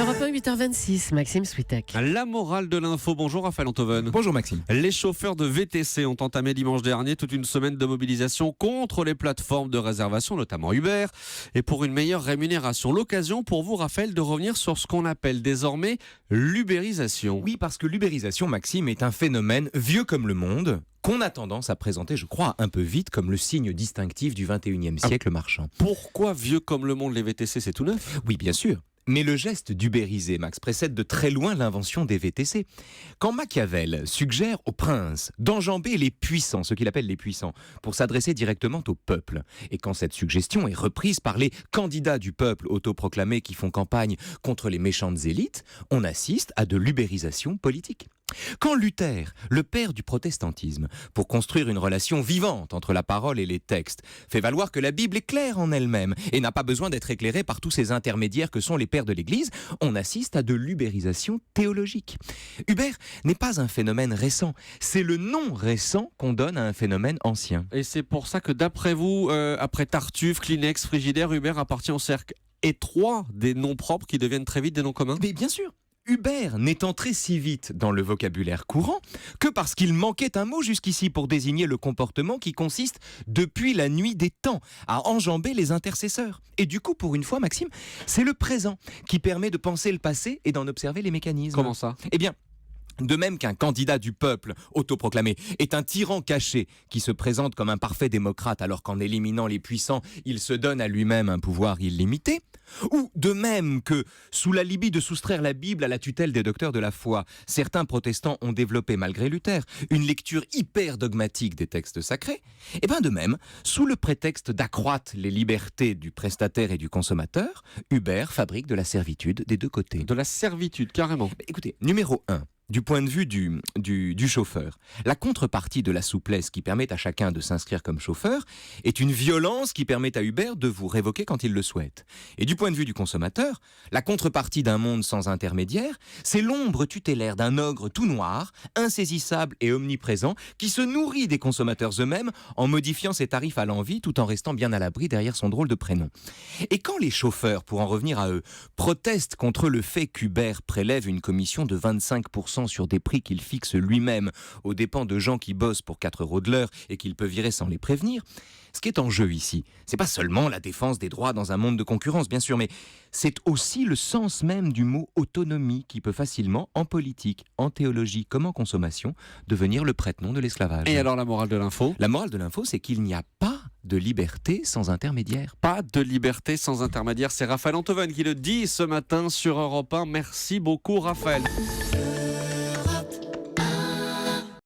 Europe 1, 8h26, Maxime Switek. La morale de l'info. Bonjour Raphaël Antoven. Bonjour Maxime. Les chauffeurs de VTC ont entamé dimanche dernier toute une semaine de mobilisation contre les plateformes de réservation, notamment Uber, et pour une meilleure rémunération. L'occasion pour vous, Raphaël, de revenir sur ce qu'on appelle désormais l'ubérisation. Oui, parce que l'ubérisation, Maxime, est un phénomène vieux comme le monde, qu'on a tendance à présenter, je crois, un peu vite comme le signe distinctif du 21e siècle marchand. Pourquoi vieux comme le monde, les VTC, c'est tout neuf? Oui, bien sûr. Mais le geste d'ubériser, Max, précède de très loin l'invention des VTC. Quand Machiavel suggère aux princes d'enjamber les puissants, ce qu'il appelle les puissants, pour s'adresser directement au peuple, et quand cette suggestion est reprise par les candidats du peuple autoproclamés qui font campagne contre les méchantes élites, on assiste à de l'ubérisation politique. Quand Luther, le père du protestantisme, pour construire une relation vivante entre la parole et les textes, fait valoir que la Bible est claire en elle-même et n'a pas besoin d'être éclairée par tous ces intermédiaires que sont les pères de l'Église, on assiste à de l'ubérisation théologique. Uber n'est pas un phénomène récent, c'est le nom récent qu'on donne à un phénomène ancien. Et c'est pour ça que d'après vous, après Tartuffe, Kleenex, Frigidaire, Uber appartient au cercle étroit des noms propres qui deviennent très vite des noms communs? Mais bien sûr, Uber n'est entré si vite dans le vocabulaire courant que parce qu'il manquait un mot jusqu'ici pour désigner le comportement qui consiste, depuis la nuit des temps, à enjamber les intercesseurs. Et du coup, pour une fois, Maxime, c'est le présent qui permet de penser le passé et d'en observer les mécanismes. Comment ça? Eh bien, de même qu'un candidat du peuple autoproclamé est un tyran caché qui se présente comme un parfait démocrate alors qu'en éliminant les puissants, il se donne à lui-même un pouvoir illimité, ou de même que, sous l'alibi de soustraire la Bible à la tutelle des docteurs de la foi, certains protestants ont développé, malgré Luther, une lecture hyper dogmatique des textes sacrés, et bien de même, sous le prétexte d'accroître les libertés du prestataire et du consommateur, Uber fabrique de la servitude des deux côtés. De la servitude, carrément. Écoutez, numéro 1. Du point de vue du chauffeur, la contrepartie de la souplesse qui permet à chacun de s'inscrire comme chauffeur est une violence qui permet à Uber de vous révoquer quand il le souhaite. Et du point de vue du consommateur, la contrepartie d'un monde sans intermédiaire, c'est l'ombre tutélaire d'un ogre tout noir, insaisissable et omniprésent, qui se nourrit des consommateurs eux-mêmes en modifiant ses tarifs à l'envi tout en restant bien à l'abri derrière son drôle de prénom. Et quand les chauffeurs, pour en revenir à eux, protestent contre le fait qu'Uber prélève une commission de 25% sur des prix qu'il fixe lui-même aux dépens de gens qui bossent pour 4 € de l'heure et qu'il peut virer sans les prévenir, ce qui est en jeu ici, c'est pas seulement la défense des droits dans un monde de concurrence, bien sûr, mais c'est aussi le sens même du mot autonomie qui peut facilement, en politique, en théologie comme en consommation, devenir le prête-nom de l'esclavage. Et alors la morale de l'info? La morale de l'info, c'est qu'il n'y a pas de liberté sans intermédiaire. Pas de liberté sans intermédiaire. C'est Raphaël Antoven qui le dit ce matin sur Europe 1. Merci beaucoup Raphaël.